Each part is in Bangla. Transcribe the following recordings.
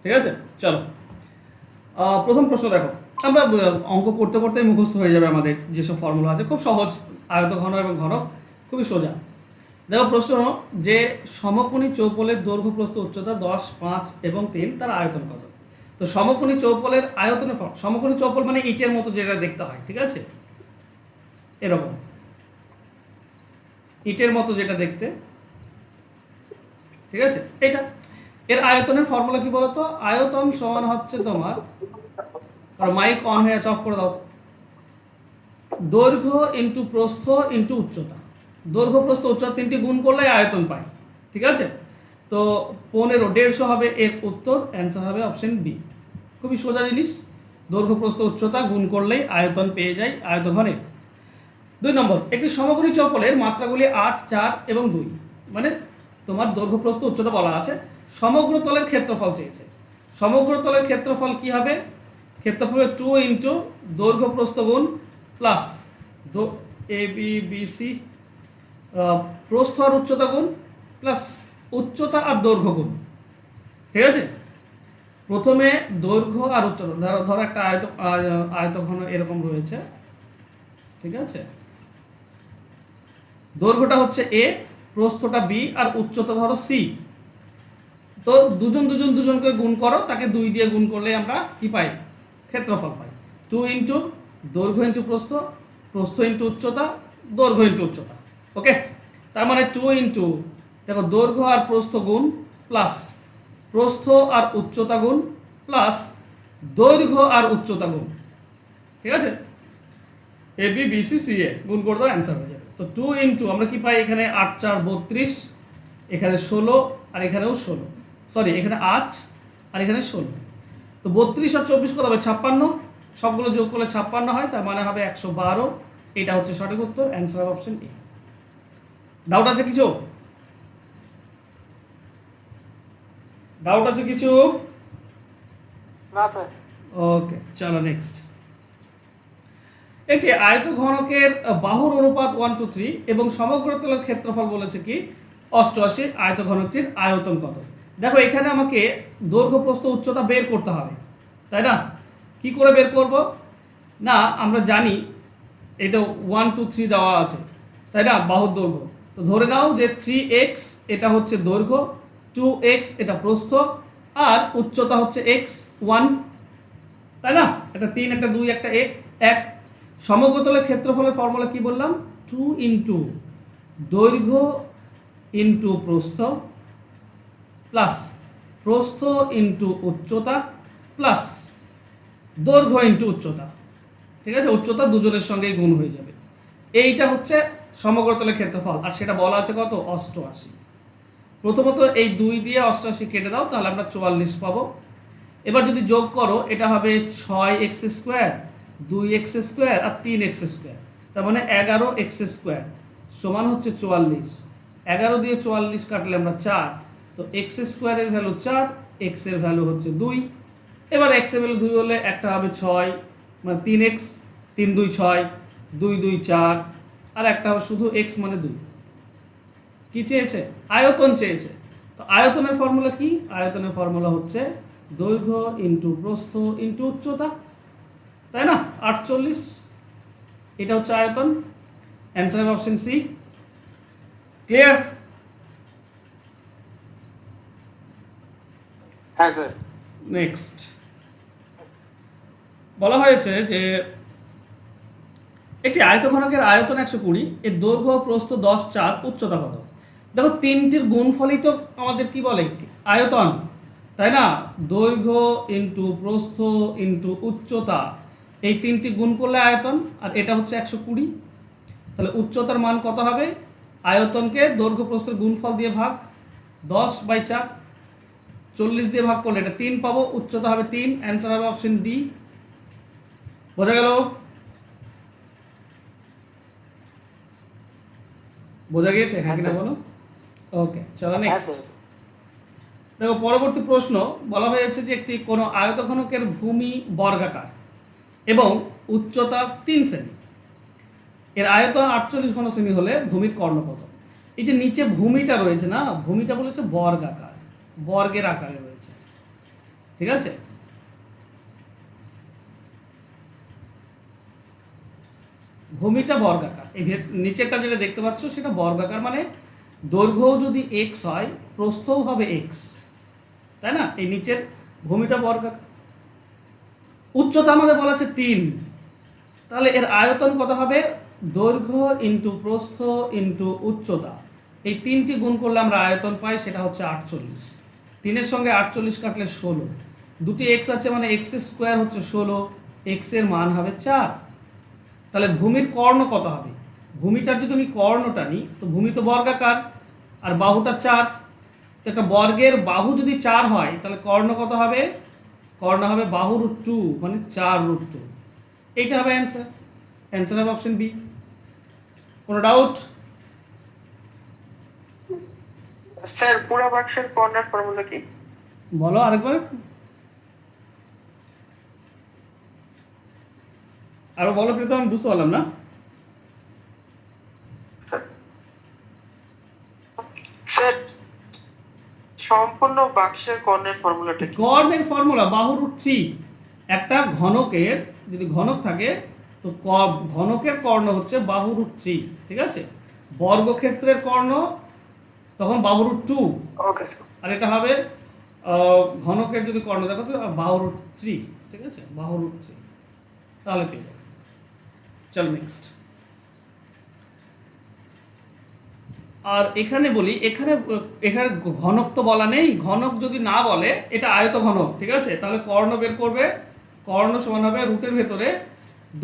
ঠিক আছে, চলো প্রথম প্রশ্ন দেখো। আমরা অঙ্ক করতে করতেই মুখস্থ হয়ে যাবে আমাদের যেসব ফর্মুলা আছে, খুব সহজ। আয়তঘন এবং ঘনক খুবই সোজা। দেখো প্রশ্ন, যে সমকোণী চৌপলের দৈর্ঘ্য প্রস্থ উচ্চতা 10, 5 এবং 3, তার আয়তন কত? তো সমকোণী চৌপলের আয়তনের ফর্ম, সমকোণী চৌপল মানে ইটের মতো যেটা দেখতে হয়, ঠিক আছে, এরকম ইটের মতো যেটা দেখতে, ঠিক আছে, এটা এর আয়তনের ফর্মুলা কি বলতো? আয়তন সমান হচ্ছে তোমার, আর মাইক অন হয়ে আছে, অফ করে দাও, দৈর্ঘ্য ইন্টু প্রস্থ ইন্টু উচ্চতা। দৈর্ঘ্য প্রস্থ উচ্চতা তিনটি গুণ করলে আয়তন পাই, ঠিক আছে। তো 15, 150 হবে এর উত্তর, অ্যান্সার হবে অপশন বি। খুবই সোজা জিনিস, দৈর্ঘ্য প্রস্থ উচ্চতা গুণ করলেই আয়তন পেয়ে যাই আয়তঘনের। 2 নম্বর, একটি সমকোণী চৌপলের মাত্রাগুলি 8, 4 এবং 2, মানে তোমার দৈর্ঘ্য প্রস্থ উচ্চতা বলা আছে, সমগ্র তলের ক্ষেত্রফল চেয়েছে। সমগ্র তলের ক্ষেত্রফল কি হবে? ক্ষেত্রফল 2 ইন্টু দৈর্ঘ্য প্রস্থ গুণ প্লাস এ বি বি সি প্রস্থ আর উচ্চতা গুণ প্লাস উচ্চতা আর দৈর্ঘ্য গুণ, ঠিক আছে। প্রথমে দৈর্ঘ্য আর উচ্চতা, ধরো একটা আয়তঘন এরকম রয়েছে, ঠিক আছে, দৈর্ঘ্যটা হচ্ছে এ, প্রস্থটা বি, আর উচ্চতা ধরো সি। তো দুজনকে গুণ করো, তাকে 2 দিয়ে গুণ করলে আমরা কি পাই? ক্ষেত্রফল পাই। 2 ইন্টু দৈর্ঘ্য ইন্টু প্রস্থ, প্রস্থ ইন্টু উচ্চতা, দৈর্ঘ্য ইন্টু উচ্চতা। ওকে, তার মানে 2 ইন্টু, দেখো দৈর্ঘ্য আর প্রস্থ গুণ প্লাস প্রস্থ আর উচ্চতা গুণ প্লাস দৈর্ঘ্য আর উচ্চতা গুণ, ঠিক আছে, এ বি বি সি সি এ গুণ করে দাও, অ্যান্সার হয়ে যাবে। তো 2 ইন্টু আমরা কি পাই? এখানে 8, 4, 32, এখানে 16, আর এখানেও 16, সরি এখানে 8 আর এখানে 16। তো 32 আর 24 কত হবে? 56, সবগুলো যোগ করলে 56 হয়, তার মানে হবে 112। এটা হচ্ছে সঠিক উত্তর, অ্যান্সার অপশন এ। ডাউট আছে কিছু? ডাউট আছে কিছু? না স্যার। ওকে, চলো নেক্সট। একটি আয়তঘনকের বাহুর অনুপাত 1:3 এবং সমগ্র তলের ক্ষেত্রফল বলেছে কি 88, আয়তঘনকটির আয়তন কত? দেখো এখানে আমাকে দৈর্ঘ্য প্রস্থ উচ্চতা বের করতে হবে, তাই না? কি করে বের করব? না, আমরা জানি এটা 1, 2, 3 দেওয়া আছে, তাই না, বাহুর দৈর্ঘ্য। তো ধরে নাও যে 3x এটা হচ্ছে দৈর্ঘ্য, 2x এটা প্রস্থ, আর উচ্চতা হচ্ছে x1, তাই না? একটা 3, একটা 2, একটা 1। সমগ্র তলের ক্ষেত্রফলের ফর্মুলা কি বললাম? 2 ইন্টু দৈর্ঘ্য ইন্টু প্রস্থ প্লাস প্রস্থ ইন্টু উচ্চতা প্লাস দৈর্ঘ্য ইন্টু উচ্চতা, ঠিক আছে, উচ্চতা দুজনের সঙ্গেই গুণ হয়ে যাবে। এইটা হচ্ছে সমগ্র তলের ক্ষেত্রফল, আর সেটা বলা আছে কত? 88। প্রথমত এই 2 দিয়ে 88 কেটে দাও, তাহলে আমরা 44 পাবো। এবার যদি যোগ করো, এটা হবে 6x², 2x² আর 3x², তার মানে 11x² সমান হচ্ছে 44। 11 দিয়ে 44 কাটলে আমরা 4, তো x² এর ভ্যালু 4, x এর ভ্যালু হচ্ছে 2। এবার x এর ভ্যালু 2 হলে একটা হবে 6, মানে 3x, 3 2 6, 2 2 4, আর একটা হবে শুধু x মানে 2। কি চেয়েছে? আয়তন চেয়েছে। তো আয়তনের ফর্মুলা কি? আয়তনের ফর্মুলা হচ্ছে দৈর্ঘ্য ইন্টু প্রস্থ ইন্টু উচ্চতা, তাই না? 48, এটা হচ্ছে আয়তন, অ্যান্সার হবে অপশন সি। ক্লিয়ার? হ্যাঁ স্যার। নেক্সট বলা হয়েছে যে একটি আয়তঘনকের আয়তন 120, এর দৈর্ঘ্য প্রস্থ 10, 4, উচ্চতা কত? দেখো তিনটির গুণফলই তো আমাদের কি বলে? আয়তন, তাই না? দৈর্ঘ্য ইন্টু প্রস্থ ইন্টু উচ্চতা, এই তিনটি গুণ করলে আয়তন, আর এটা হচ্ছে 120। তাহলে উচ্চতার মান কত হবে? আয়তনকে দৈর্ঘ্য প্রস্থের গুণফল দিয়ে ভাগ, 10/4, 40 দিয়ে ভাগ করলে এটা 3 পাবো, উচ্চতা হবে 3, অ্যান্সার হবে অপশন ডি। বোঝা গেল? বোঝা গিয়েছে? হ্যাঁ কিনা বলো? ওকে, চলো নেক্সট। দেখো পরবর্তী প্রশ্ন বলা হয়েছে যে একটি কোনো আয়তঘনকের ভূমি বর্গাকার এবং উচ্চতা 3 সেমি, এর আয়তন 48 ঘন সেমি হলে ভূমির কর্ণ কত? এই যে নিচে ভূমিটা রয়েছে না, ভূমিটা বলেছে বর্গাকার, বর্গের আকারে রয়েছে, ঠিক আছে? ভূমিটা বর্গাকার, এই নিচেরটা যেটা দেখতে পাচ্ছ সেটা বর্গাকার, মানে দৈর্ঘ্যও যদি এক্স হয় প্রস্থও হবে এক্স, তাই না? এই নিচের ভূমিটা বর্গাকার। উচ্চতা আমাদের বলা আছে 3, তাহলে এর আয়তন কত হবে? দৈর্ঘ্য ইন্টু প্রস্থ ইন্টু উচ্চতা, এই 3টি গুণ করলে আমরা আয়তন পাই, সেটা হচ্ছে 48। 3-এর সঙ্গে 48 কাটলে 16, দুটি এক্স আছে মানে এক্স স্কোয়ার হচ্ছে 16, এক্স এর মান হবে 4। তাহলে ভূমির কর্ণ কত হবে? ভূমিটার যদি আমি কর্ণটা নিই, তো ভূমি তো বর্গাকার আর বাহুটা 4, তো একটা বর্গের বাহু যদি 4 হয় তাহলে কর্ণ কত হবে? কর্ণ হবে বাহু √2, মানে 4√2। এইটা হবে অ্যান্সার। অ্যান্সার হবে অপশন বি। কোনো ডাউট? স্যার পুরো বাক্সের কর্নার ফর্মুলা কি? বলো আরেকবার, আরো বলো প্রীতম, আমি বুঝতে পারলাম না। স্যার সম্পূর্ণ বাক্সের কর্ণের ফর্মুলাটা কি? কর্ণের ফর্মুলা বাহু √3। একটা ঘনকের যদি ঘনক থাকে তো ঘনকের কর্ণ হচ্ছে বাহু √3, ঠিক আছে? বর্গক্ষেত্রের কর্ণ তখন বাহু √2, ওকে স্যার। আর এটা হবে ঘনকের যদি কর্ণ দেখো তো বাহু √3, ঠিক আছে? বাহু √3, তাহলে পেয়ে যাবে। চল নেক্সট। আর এখানে বলি, এখানে এখানে ঘনক তো বলা নেই, ঘনক যদি না বলে এটা আয়ত ঘনক, ঠিক আছে? তাহলে কর্ণ বের করবে, কর্ণ সমান হবে রুটের ভেতরে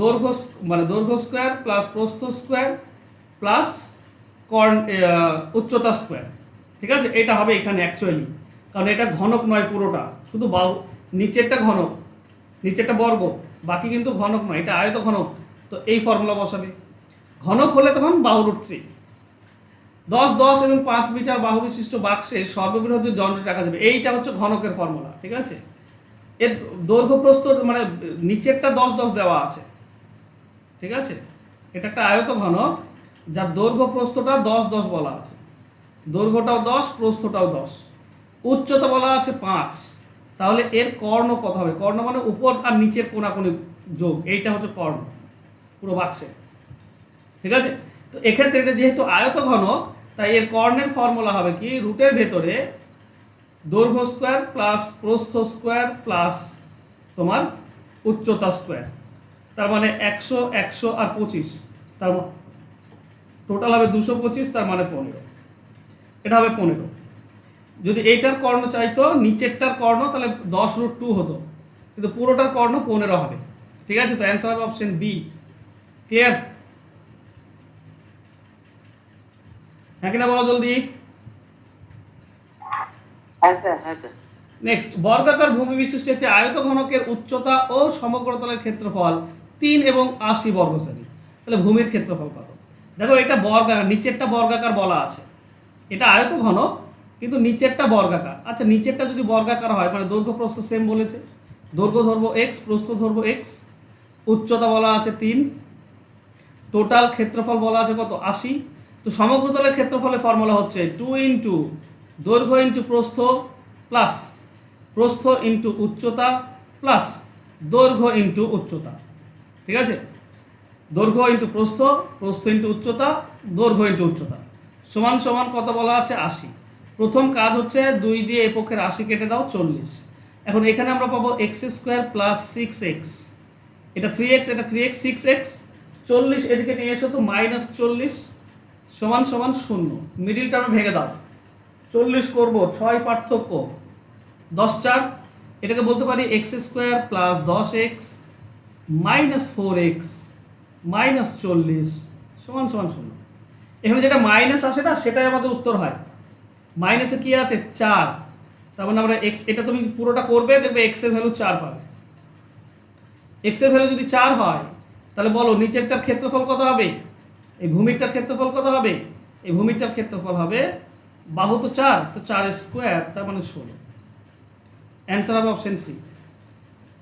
দৈর্ঘ্য মানে দৈর্ঘ্য স্কোয়ার প্লাস প্রস্থ স্কোয়ার প্লাস উচ্চতা স্কোয়ার, ঠিক আছে? এটা হবে এখানে অ্যাকচুয়ালি, কারণ এটা ঘনক নয় পুরোটা, শুধু বাহু নিচেরটা ঘনক, নিচেরটা বর্গ, বাকি কিন্তু ঘনক নয়, এটা আয়ত ঘনক। তো এই ফর্মুলা বসাবে, ঘনক হলে তখন বাহু √3। 10, 10 এবং 5 মিটার বাহু বিশিষ্ট বাক্সে সর্ববৃহৎ যে যন্ত্রটি রাখা যাবে, এইটা হচ্ছে ঘনকের ফর্মুলা, ঠিক আছে? এর দৈর্ঘ্য প্রস্থ মানে নিচেরটা 10, 10 দেওয়া আছে, ঠিক আছে? এটা একটা আয়ত ঘনক যার দৈর্ঘ্য প্রস্থটা 10, 10 বলা আছে, দৈর্ঘ্যটাও 10, প্রস্থটাও 10, উচ্চতা বলা আছে 5। তাহলে এর কর্ণ কত হবে? কর্ণ মানে উপর আর নিচের কোণাকুণি যোগ, এইটা হচ্ছে কর্ণ পুরো বাক্সে, ঠিক আছে? তো এক্ষেত্রে এটা যেহেতু আয়ত ঘনক, তাই এর কর্ণের ফর্মুলা হবে কি? রুটের ভেতরে দৈর্ঘ্য স্কোয়ার প্লাস প্রস্থ স্কোয়ার প্লাস তোমার উচ্চতা স্কোয়ার, তার মানে 100, 100 আর 25, তার টোটাল হবে 225, তার মানে 15, এটা হবে 15। যদি এইটার কর্ণ চাইতো নিচেরটার কর্ণ তাহলে 10√2 হতো, কিন্তু পুরোটার কর্ণ 15 হবে, ঠিক আছে? তো অ্যান্সার হবে অপশন বি। ক্লিয়ার? হ্যাঁ কিনা বলো জলদি। হ্যাঁ স্যার। নেক্সট, বর্গাকার ভূমি বিশিষ্ট একটি আয়ত ঘনকের উচ্চতা ও সমগ্রতলের ক্ষেত্রফল 3 এবং 80 বর্গ সেমি। তাহলে ভূমির ক্ষেত্রফল কত? দেখো এটা বর্গাকার, নিচেরটা বর্গাকার বলা আছে, এটা আয়ত ঘনক কিন্তু নিচেরটা বর্গাকার। আচ্ছা নিচেরটা যদি বর্গাকার হয় মানে দৈর্ঘ্য প্রস্থ সেম বলেছে, দৈর্ঘ্য ধরবো এক্স, প্রস্থ ধরবো এক্স, উচ্চতা বলা আছে 3, টোটাল ক্ষেত্রফল বলা আছে কত? 80। তো সমগ্রতলের ক্ষেত্রফলের ফর্মুলা হচ্ছে 2 ইন্টু দৈর্ঘ্য ইন্টু প্রস্থ প্লাস প্রস্থ ইন্টু উচ্চতা প্লাস দৈর্ঘ্য ইন্টু উচ্চতা, ঠিক আছে? দৈর্ঘ্য ইন্টু প্রস্থ, প্রস্থ ইন্টু উচ্চতা, দৈর্ঘ্য ইন্টু উচ্চতা সমান সমান কত বলা আছে? 80। প্রথম কাজ হচ্ছে 2 দিয়ে এই পক্ষের 80 কেটে দাও, 40। এখন এখানে আমরা পাবো x² প্লাস 6x, এটা 3x, এটা 3x, 6x, 40 এদিকে নিয়ে এসো তো -40 সমান সমান 0, মিডিল টার্মে ভেঙে দাও, 40 করব 6 পার্থক্য 10 4, এটাকে বলতে পারি x² plus 10x minus 4x minus 40 সমান সমান 0। এখানে যেটা মাইনাস আসে না সেটাই আমাদের উত্তর হয়। মাইনাসে কি আছে? 4, তার মানে আমরা x, এটা তুমি পুরোটা করবে দেখবে x এর ভ্যালু 4 পাবে। x এর ভ্যালু যদি 4 হয় তাহলে বলো নিচেরটার ক্ষেত্রফল কত হবে? এই ভূমিরটার ক্ষেত্রফল কত হবে? এই ভূমিরটার ক্ষেত্রফল হবে, বাহু তো 4, তো 4² তার মানে 16। অ্যান্সার হবে অপশন সি।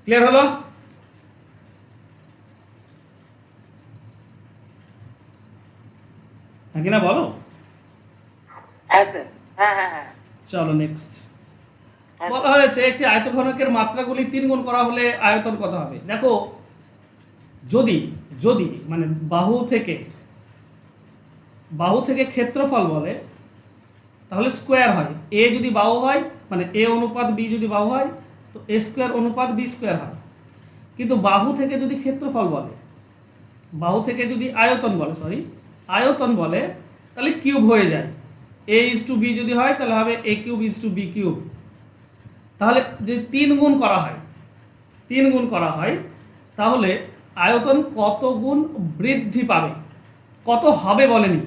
ক্লিয়ার হলো? হ্যাঁ কিনা বলো। হ্যাঁ স্যার। হ্যাঁ। চলো নেক্সট। হ্যাঁ বলা স্যার। হয়েছে একটি আয়তঘনকের মাত্রাগুলি 3 গুণ করা হলে আয়তন কত হবে। দেখো যদি যদি মানে বাহু থেকে ক্ষেত্রফল বলে তাহলে স্কোয়ার হয়। এ যদি বাহু হয় মানে এ অনুপাত বি যদি বাহু হয় তো এ স্কোয়ার অনুপাত বি স্কোয়ার হয়। কিন্তু বাহু থেকে যদি ক্ষেত্রফল বলে, বাহু থেকে যদি আয়তন বলে তাহলে কিউব হয়ে যায়। এ ইজ টু বি যদি হয় তাহলে হবে a cube is to b cube. তাহলে যদি 3 গুণ করা হয় তাহলে আয়তন কত গুণ বৃদ্ধি পাবে, কত হবে বলেনি,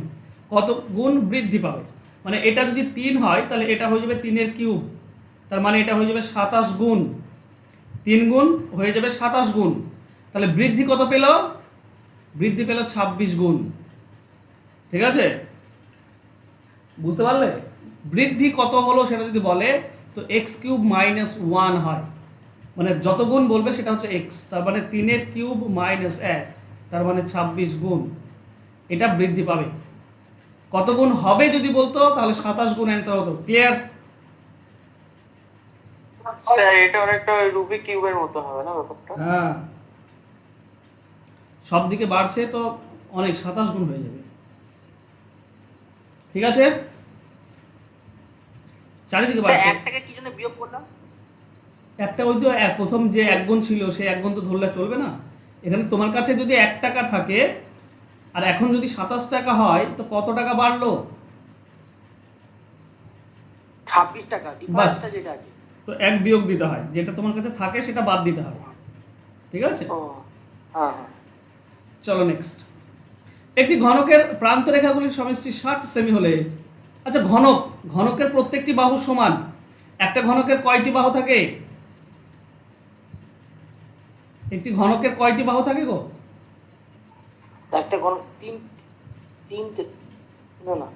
কত গুণ বৃদ্ধি পাবে। মানে এটা যদি 3 হয় তাহলে এটা হয়ে যাবে 3-এর কিউব, তার মানে এটা হয়ে যাবে 27 গুণ। 3 গুণ হয়ে যাবে 27 গুণ। তাহলে বৃদ্ধি কত পেল, বৃদ্ধি পেল 26 গুণ। ঠিক আছে, বুঝতে পারলে? বৃদ্ধি কত হলো সেটা যদি বলে তো এক্স কিউব মাইনাস 1 হয়, মানে যত গুণ বলবে সেটা হচ্ছে এক্স, তার মানে 3-এর কিউব মাইনাস 1, তার মানে 26 গুণ এটা বৃদ্ধি পাবে। কত গুণ হবে যদি বলতো তাহলে 27 গুণ অ্যান্সার হতো। ক্লিয়ার? স্যার এটা অনেকটা রুবিক কিউবের মতো হবে না ব্যাপারটা? হ্যাঁ, সব দিকে বাড়ছে তো অনেক 27 গুণ হয়ে যাবে। ঠিক আছে, চারিদিকে স্যার বাড়ছে। 1 টাকা কি জন্য বিয়োগ করলাম? একটা ওই তো প্রথম যে 1 গুণ ছিল সেই 1 গুণ তো ধরলে চলবে না। এখানে তোমার কাছে যদি 1 টাকা থাকে আর এখন যদি 27 টাকা হয় তো কত টাকা বাড়লো? 26 টাকা বাস, ডিফারেন্সটা যেটা আছে। তো 1 বিয়োগ দিতে হয়, যেটা তোমার কাছে থাকে সেটা বাদ দিতে হয়। ঠিক আছে, ও হ্যাঁ হ্যাঁ। চলো নেক্সট। একটি ঘনকের প্রান্ত রেখাগুলির সমষ্টি 60 সেমি হলে, আচ্ছা ঘনকের প্রত্যেকটি বাহু সমান। একটা ঘনকের কয়টি বাহু থাকে? একটি ঘনকের কয়টি বাহু থাকে গো? একটা কোন তিনটে না না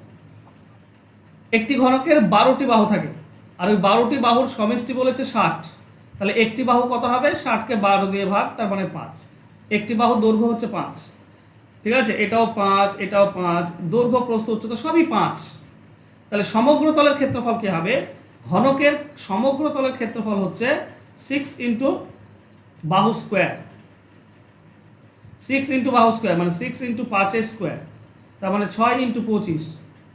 একটি ঘনকের 12টি বাহু থাকে আর ওই 12টি বাহুর সমষ্টি বলেছে 60। তাহলে একটি বাহু কত হবে? 60কে 12 দিয়ে ভাগ, তার মানে 5। একটি বাহুর দৈর্ঘ্য হচ্ছে 5। ঠিক আছে, এটাও 5, এটাও 5, দৈর্ঘ্য প্রস্থ উচ্চতা সবই 5। তাহলে সমগ্র তলের ক্ষেত্রফল কি হবে? ঘনকের সমগ্র তলের ক্ষেত্রফল হচ্ছে 6 ইন্টু বাহু স্কোয়ার। 6 ইন্টু বাহু স্কোয়ার মানে 6 ইন্টু 5-এর স্কোয়ার, তার মানে 6 ইন্টু 25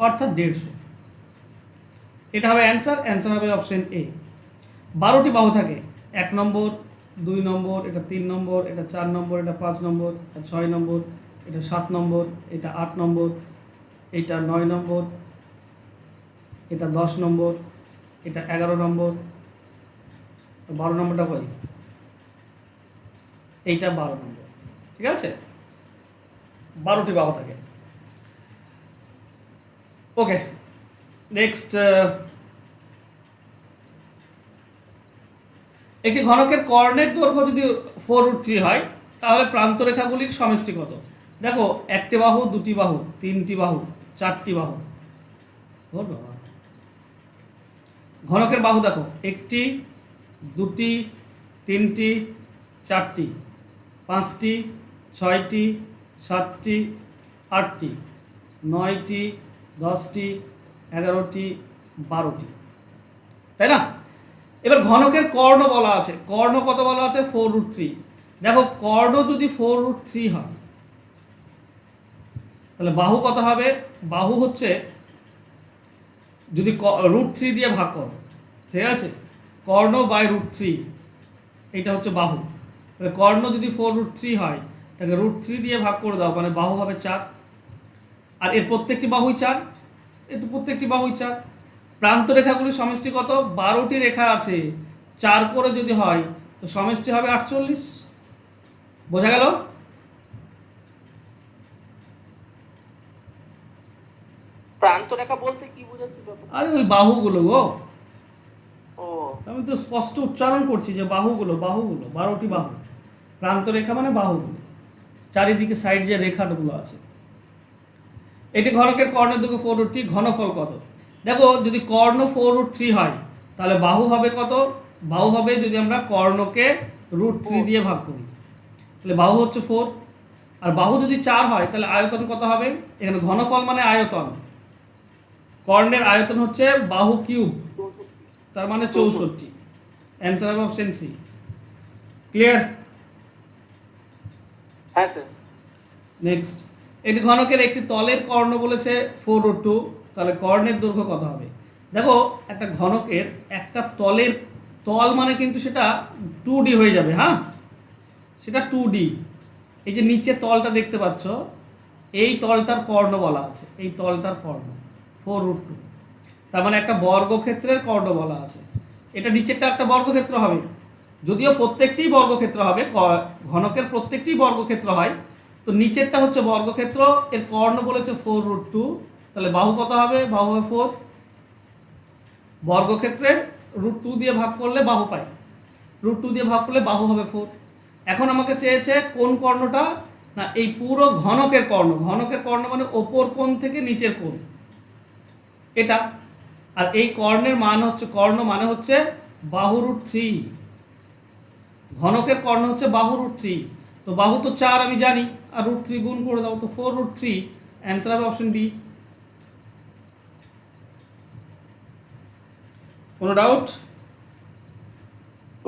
অর্থাৎ 150। এটা হবে অ্যান্সার হবে অপশন এ। 12টি বাহু থাকে, 1 নম্বর, 2 নম্বর, এটা 3 নম্বর, এটা 4 নম্বর, এটা 5 নম্বর, এটা 6 নম্বর, এটা 7 নম্বর, এটা 8 নম্বর, এটা 9 নম্বর, এটা 10 নম্বর, এটা 11 নম্বর, 12 নম্বরটা কই? এইটা 12 নম্বর। ঠিক আছে, 12টি বাহু থাকে। ওকে, নেক্সট। একটি ঘনকের কর্ণের দৈর্ঘ্য যদি 4√3 হয় তাহলে প্রান্তরেখাগুলির সমষ্টি কত? দেখো, একটি বাহু, দুটি বাহু, তিনটি বাহু, চারটি বাহু। ওর বাবা, ঘনকের বাহু দেখো, একটি, দুটি, তিনটি, চারটি, পাঁচটি, ছয়টি, সাতটি, আটটি, 9টি, 10টি, 11টি, 12টি, তাই না? এবার ঘনকের কর্ণ বলা আছে, কর্ণ কত বলা আছে? 4√3। দেখো, কর্ণ যদি 4√3 হয় তাহলে বাহু কত হবে? বাহু হচ্ছে যদি √3 দিয়ে ভাগ করো, ঠিক আছে, কর্ণ বাই √3, এটা হচ্ছে বাহু। তাহলে কর্ণ যদি 4√3 হয় তাকে √3 দিয়ে ভাগ করে দাও, মানে বাহু হবে 4। আর এর প্রত্যেকটি বাহুই 4, এর তো প্রত্যেকটি বাহুই 4। প্রান্ত রেখাগুলির সমষ্টি কত? 12টি রেখা আছে, 4 করে যদি হয় তো সমষ্টি হবে 48। বোঝা গেল? প্রান্ত রেখা বলতে কি বোঝাচ্ছে ব্যাপার? আরে ওই বাহুগুলো গো, ও আমি তো স্পষ্ট উচ্চারণ করছি যে বাহুগুলো 12টি বাহু। প্রান্ত রেখা মানে বাহুগুলো, চারিদিকে সাইড যে রেখাগুলো আছে। এটি ঘনকের কর্ণের দৈর্ঘ্য 4√3, ঘনফল কত? দেখো, যদি কর্ণ 4√3 হয় তাহলে বাহু হবে কত? বাহু হবে, যদি আমরা কর্ণকে √3 দিয়ে ভাগ করি তাহলে বাহু হচ্ছে 4। আর বাহু যদি 4 হয় তাহলে আয়তন কত হবে? এখানে ঘনফল মানে আয়তন, কর্ণের আয়তন হচ্ছে বাহু কিউব, তার মানে 64। অ্যান্সার হবে অপশন সি। ক্লিয়ার? হ্যাঁ স্যার। নেক্সট, একটি ঘনকের একটি তলের কর্ণ বলেছে 4√2, তাহলে কর্ণের দৈর্ঘ্য কত হবে? দেখো একটা ঘনকের একটা তলের তল মানে কিন্তু সেটা 2D হয়ে যাবে, হ্যাঁ সেটা 2D। এই যে নিচে তলটা দেখতে পাচ্ছ, এই তলটার কর্ণ বলা আছে, এই তলটার কর্ণ 4√2, তার মানে একটা বর্গক্ষেত্রের কর্ণ বলা আছে। এটা নিচেরটা একটা বর্গক্ষেত্র হবে, যদিও প্রত্যেকটিই বর্গক্ষেত্র হবে, ঘনকের প্রত্যেকটি বর্গক্ষেত্র হয়, তো নিচেরটা হচ্ছে বর্গক্ষেত্র, এর কর্ণ বলেছে 4√2, তাহলে বাহু কত হবে? বাহু হবে 4। বর্গক্ষেত্রের √2 দিয়ে ভাগ করলে বাহু পাই, √2 দিয়ে ভাগ করলে বাহু হবে 4। এখন আমাকে চেয়েছে কোন কর্ণটা, না এই পুরো ঘনকের কর্ণ, ঘনকের কর্ণ মানে ওপর কোণ থেকে নিচের কোণ এটা, আর এই কর্ণের মান হচ্ছে, কর্ণ মানে হচ্ছে বাহু √3, ঘনকের কর্ণ হচ্ছে বাহু √3, তো বাহু তো 4 আমি জানি, আর √3 গুণ করে দাও, তো 4√3, অ্যান্সার হবে অপশন বি। কোনো ডাউট?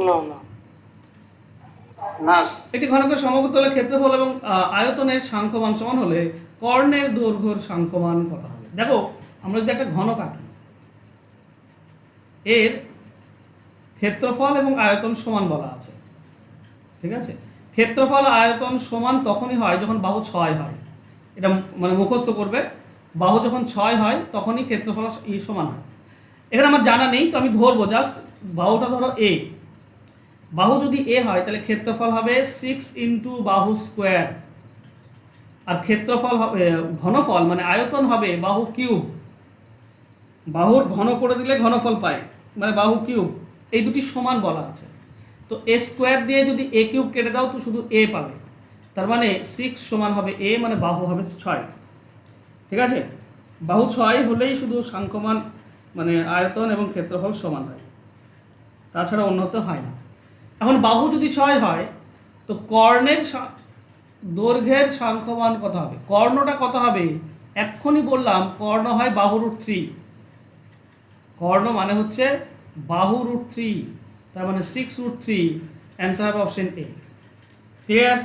না না না। একটি ঘনকের সমগ্রতলের ক্ষেত্রফল এবং আয়তনের সাংখ্যমান সমান হলে কর্ণের দৈর্ঘ্যের সাংখ্যমান কত হবে? দেখো আমরা যদি একটা ঘনক আঁকি, এর ক্ষেত্রফল এবং আয়তন সমান বলা আছে, ঠিক আছে? ক্ষেত্রফল আয়তন সমান তখনই হয় যখন বাহু 6 হয়, এটা মানে মুখস্থ করবে, বাহু যখন 6 হয় তখনই ক্ষেত্রফল সমান হয়। এখানে আমার জানা নেই, তো আমি ধরবো জাস্ট, বাহুটা ধরো এ, বাহু যদি এ হয় তাহলে ক্ষেত্রফল হবে 6 ইন্টু বাহু স্কোয়ার, আর ক্ষেত্রফল হবে ঘনফল মানে আয়তন হবে বাহু কিউব, বাহুর ঘন করে দিলে ঘনফল পায় মানে বাহু কিউব, এই দুটি সমান বলা আছে। তো এ স্কোয়ার দিয়ে যদি এ কিউব কেটে দাও তো শুধু এ পাবে, তার মানে 6 সমান হবে এ, মানে বাহু হবে 6, ঠিক আছে? বাহু 6 হলেই শুধু সাংখ্যমান মানে আয়তন এবং ক্ষেত্রফল সমান হয়, তাছাড়া অন্যত হয় না। এখন বাহু যদি 6 হয় তো কর্ণের দৈর্ঘ্যের সাংখ্যমান কত হবে? কর্ণটা কত হবে? এক্ষুনি বললাম কর্ণ হয় বাহু √3, কর্ণ মানে হচ্ছে বাহু √3, তার মানে 6√3, অ্যান্সার হবে অপশন এ। ক্লিয়ার?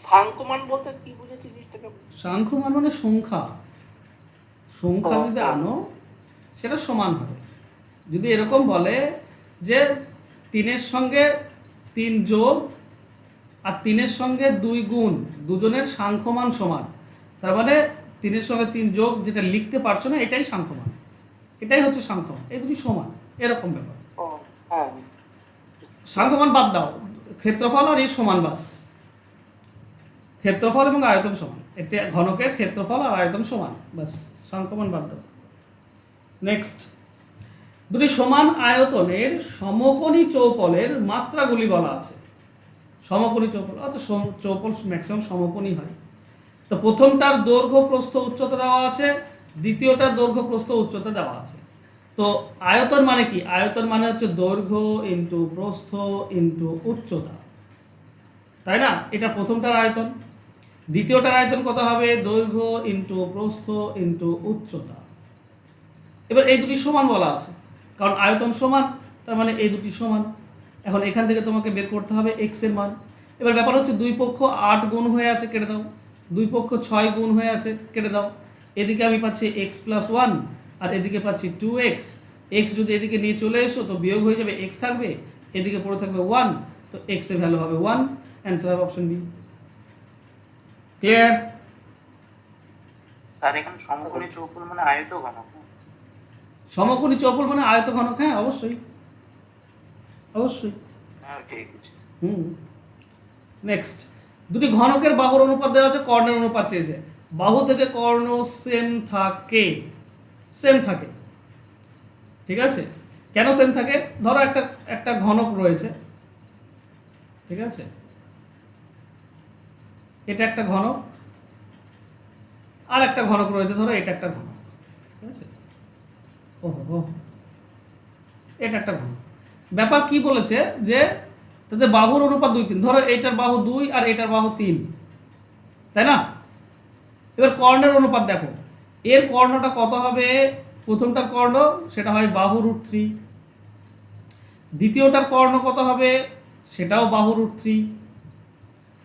সাংখ্যমান বলতে কি বুঝেছি জিনিসটাকে? সাংখ্যমান মানে সংখ্যা, সংখ্যা যদি আনো সেটা সমান হবে। যদি এরকম বলে যে 3-এর সঙ্গে 3 যোগ আর 3-এর সঙ্গে 2 গুণ, দুজনের সাংখ্যমান সমান, তার মানে 3-এর সঙ্গে 3 যোগ যেটা লিখতে পারছো না এটাই সাংখ্যমান, এটাই হচ্ছে সাংখ্যমান, এই দুটি সমান, এরকম ব্যাপার। ও হ্যাঁ। সাংখ্যমান বাদ দাও, ক্ষেত্রফল আর এই সমান, বাস ক্ষেত্রফল এবং আয়তন সমান, একটি ঘনকের ক্ষেত্রফল আর আয়তন সমান, বাস সাংখ্যমান বাদ দাও। নেক্সট, দুটি সমান আয়তনের সমকোণী চৌপলের মাত্রাগুলি বলা আছে। সমকোণী চৌপল, আচ্ছা চৌপল ম্যাক্সিমাম সমকোণী হয়, তো প্রথমটার দৈর্ঘ্য প্রস্থ উচ্চতা দেওয়া আছে, দ্বিতীয়টার দৈর্ঘ্য প্রস্থ উচ্চতা দেওয়া আছে। তো আয়তন মানে কি? আয়তন মানে হচ্ছে দৈর্ঘ্য ইন্টু প্রস্থ ইন্টু উচ্চতা, তাই না? এটা প্রথমটার আয়তন। দ্বিতীয়টার আয়তন কত হবে? দৈর্ঘ্য ইন্টু প্রস্থ ইন্টু উচ্চতা। এবার এই দুটি সমান বলা আছে, কারণ আয়তন সমান, তার মানে এই দুটি সমান। এখন এখান থেকে তোমাকে বের করতে হবে এক্স এর মান। এবার ব্যাপার হচ্ছে দুই পক্ষ 8 গুণ হয়ে আছে, কেটে দাও, দুই পক্ষ 6 গুণ হয়ে আছে, কেটে দাও। এদিকে আমি পাচ্ছি x+1 আর এদিকে পাচ্ছি 2x, এক্স যদি এদিকে নিয়ে চলে এসো তো বিয়োগ হয়ে যাবে, এক্স থাকবে, এদিকে পড়ে থাকবে 1, তো এক্স এর ভ্যালু হবে 1, অ্যান্সার হবে অপশন বি। ক্লিয়ার? স্যার এখানে সমকোণী চৌকোণ মানে আয়ত ঘনক। সমকোণী চৌপল মানে আয়ত ঘনক, হ্যাঁ অবশ্যই অবশ্যই। হ্যাঁ ঠিক আছে। নেক্সট, দুটি ঘনকের বাহুর অনুপাত দেওয়া আছে, কর্ণের অনুপাত চেয়েছে। বাহু থেকে কর্ণ সেম থাকে, সেম থাকে, ঠিক আছে? কেন সেম থাকে? ধরো একটা একটা ঘনক রয়েছে, ঠিক আছে, এটা একটা ঘনক, আর একটা ঘনক রয়েছে, ধরো এটা একটা ঘনক, ঠিক আছে, ওহো এটা একটা ঘনক। ব্যাপার কি বলেছে যে তাদের বাহুর অনুপাত 2-3, ধরো এইটার বাহু 2 আর এটার বাহু 3, তাই না? এবার কর্ণের অনুপাত দেখো, এর কর্ণটা কত হবে? প্রথমটার কর্ণ সেটা হয় বাহু √3, দ্বিতীয়টার কর্ণ কত হবে সেটাও বাহু √3।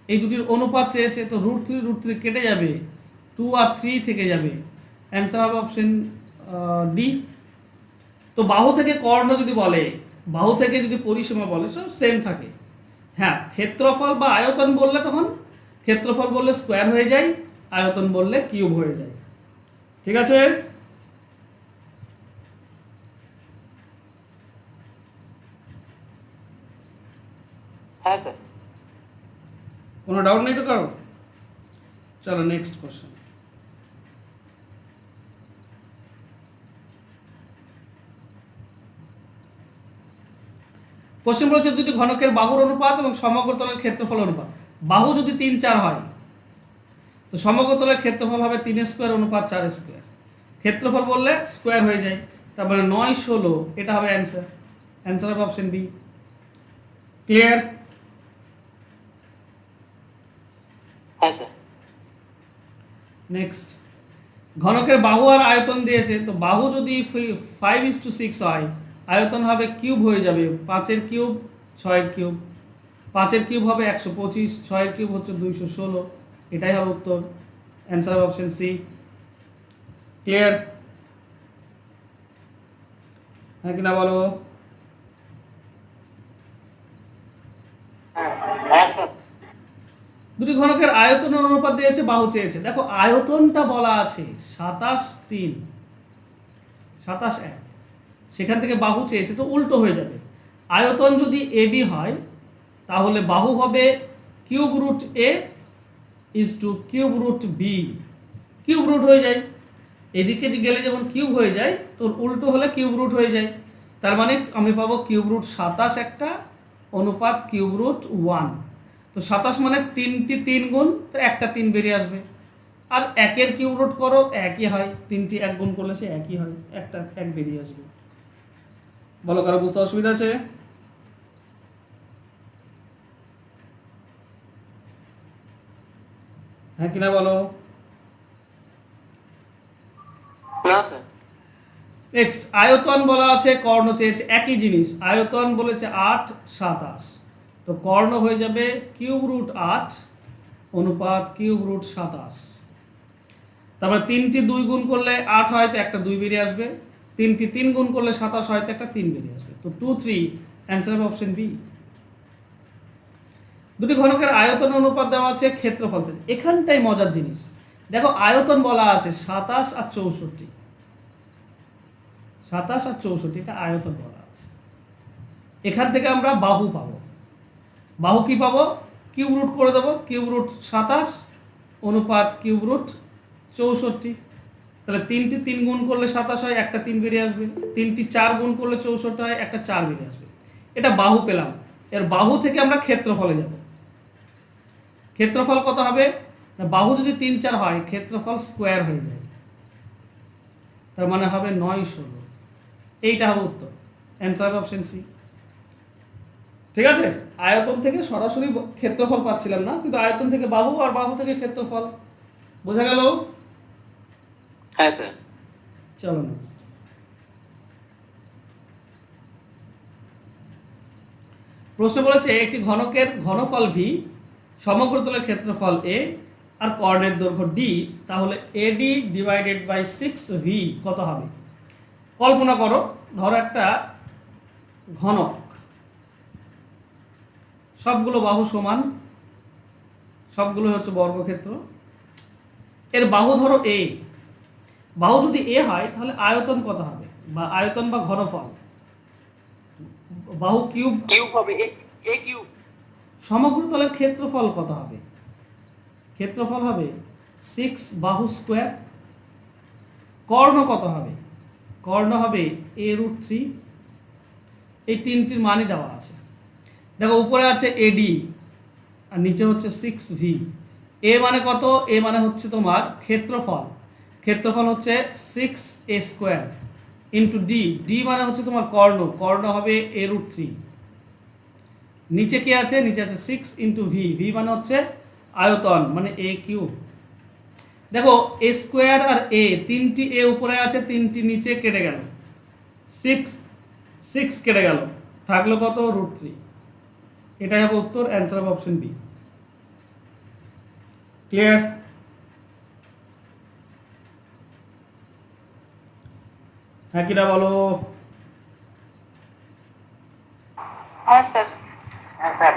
এই দুটির অনুপাত চেয়েছে, তো √3 কেটে যাবে, 2 আর 3 থেকে যাবে, অ্যান্সার হবে অপশন ডি। তো বাহু থেকে কর্ণ যদি বলে, বাহু থেকে যদি পরিসীমা বলে, সব সেম থাকে। হ্যাঁ, ক্ষেত্রফল বা আয়তন বললে তখন ক্ষেত্রফল বললে স্কোয়ার হয়ে যায়, আয়তন বললে কিউব হয়ে যায়। ঠিক আছে, হ্যাঁ স্যার। কোনো ডাউট নেই তো কারো? চলো নেক্সট কোশ্চেন। কোশ্চেন বলেছে দুটি ঘনকের বাহুর অনুপাত এবং সমগ্র তলের ক্ষেত্রফল অনুপাত। বাহু যদি 3-4 হয় তো সমগ্র তলের ক্ষেত্রফল হবে 3² অনুপাত 4²। ক্ষেত্রফল বললে স্কোয়ার হয়ে যায়, তার মানে 9-16 এটা হবে অ্যান্সার। অ্যান্সার হবে অপশন বি। ক্লিয়ার? হ্যাঁ স্যার। নেক্সট, ঘনকের বাহু আর আয়তন দিয়েছে, তো বাহু যদি 5:6 হয়, আয়তন হবে কিউব হয়ে যাবে, 5-এর কিউব 6-এর কিউব, 5-এর কিউব হবে 125, 6-এর কিউব হচ্ছে 216, এটাই হবে উত্তর। অ্যান্সার হবে অপশন সি। ক্লিয়ার? হ্যাঁ কিনা বলো? হ্যাঁ স্যার। দুটি ঘনকের আয়তনের অনুপাত দিয়েছে, বাহু চেয়েছে। দেখো আয়তনটা বলা আছে 27-3, 27-1, সেখান থেকে বাহু চেয়েছে, তো উল্টো হয়ে যাবে। আয়তন যদি এবি হয় তাহলে বাহু হবে cube root A is to cube root B, cube root হয়ে যায়। এদিকে গেলে যেমন কিউব হয়ে যায়, তো উল্টো হলে কিউব রুট হয়ে যায়। তার মানে আমি পাবো কিউব রুট 27 একটা অনুপাত কিউব রুট 1। তো 27 মানে 3টি 3 গুণ, তো একটা 3 বেরিয়ে আসবে। আর 1-এর কিউব রুট করো, একই হয়, 3টি 1 গুণ করলে সে একই হয়, একটা 1 বেরিয়ে আসবে। বলো, কারো বুঝতে অসুবিধা আছে? হ্যাঁ কিনা বলো? না স্যার। নেক্সট, আয়তন বলা আছে, কর্ণ চেয়েছে, একই জিনিস। আয়তন বলেছে 8-27, তো কর্ণ হয়ে যাবে কিউব রুট 8 অনুপাত কিউব রুট 27। তারপরে 3টি 2 গুণ করলে 8 হয়, তো একটা 2 বেরিয়ে আসবে। 3টি 3 গুণ করলে 27 হয়, তো একটা 3 বেরিয়ে আসবে। তো 2-3 অ্যান্সার হবে অপশন বি। দুটি ঘনকের আয়তন অনুপাত দেওয়া আছে, ক্ষেত্রফল চেয়েছে। এখানটাই মজার জিনিস। দেখো আয়তন বলা আছে 27 আর 64, 27 আর 64, এটা আয়তন বলা আছে। এখান থেকে আমরা বাহু পাবো। বাহু কি পাবো? কিউব রুট করে দেবো, কিউব রুট 27 অনুপাত কিউব রুট 64। তাহলে 3টি 3 গুণ করলে 27 হয়, একটা 3 বেরিয়ে আসবে। 3টি 4 গুণ করলে 64 হয়, একটা 4 বেরিয়ে আসবে। এটা বাহু পেলাম। এর বাহু থেকে আমরা ক্ষেত্রফলে যাব। ক্ষেত্রফল কত হবে না, বাহু যদি 3-4 হয় ক্ষেত্রফল স্কোয়ার হয়ে যায়, তার মানে হবে 9-16, এইটা হবে উত্তর। অ্যান্সার হবে অপশন সি। ঠিক আছে, আয়তন থেকে সরাসরি ক্ষেত্রফল পাচ্ছিলাম না, কিন্তু আয়তন থেকে বাহু আর বাহু থেকে ক্ষেত্রফল। বোঝা গেল? হ্যাঁ স্যার। চলো নেক্সট। প্রশ্ন বলেছে একটি ঘনকের ঘনফল ভি, সমগ্র তলের ক্ষেত্রফল এ আর কর্ণের দৈর্ঘ্য ডি, তাহলে এডি ডিভাইডেড বাই 6v কত হবে? কল্পনা করো, ধরো একটা ঘনক, সবগুলো বাহু সমান, সবগুলো হচ্ছে বর্গক্ষেত্র। এর বাহু ধরো এ, বাহু যদি এ হয় তাহলে আয়তন কত হবে, বা আয়তন বা ঘনফল, বাহু কিউব কিউব হবে, এ কিউব। সমগ্র তলের ক্ষেত্রফল কত হবে? ক্ষেত্রফল হবে 6 বাহু স্কোয়ার। কর্ণ কত হবে? কর্ণ হবে a√3। এই তিনটির মানই দেওয়া আছে। দেখো উপরে আছে এডি আর নিচে হচ্ছে 6v। এ মানে কত? এ মানে হচ্ছে তোমার ক্ষেত্রফল। ক্ষেত্রফল হচ্ছে 6a² ইন্টু ডি। ডি মানে হচ্ছে তোমার কর্ণ, কর্ণ হবে a√3। নিচে কি আছে? নিচে আছে 6 ইন্টু ভি। ভি মানে হচ্ছে আয়তন, মানে এ কিউব। দেখো এ স্কোয়ার আর এ, তিনটি এ উপরে আছে, তিনটি নিচে, কেটে গেল 6 কেটে গেল, থাকলো কত? √3। এটাই হবে উত্তর, অ্যান্সার হবে অপশন বি। ক্লিয়ার? হ্যাঁ কিনা বলো? হ্যাঁ স্যার।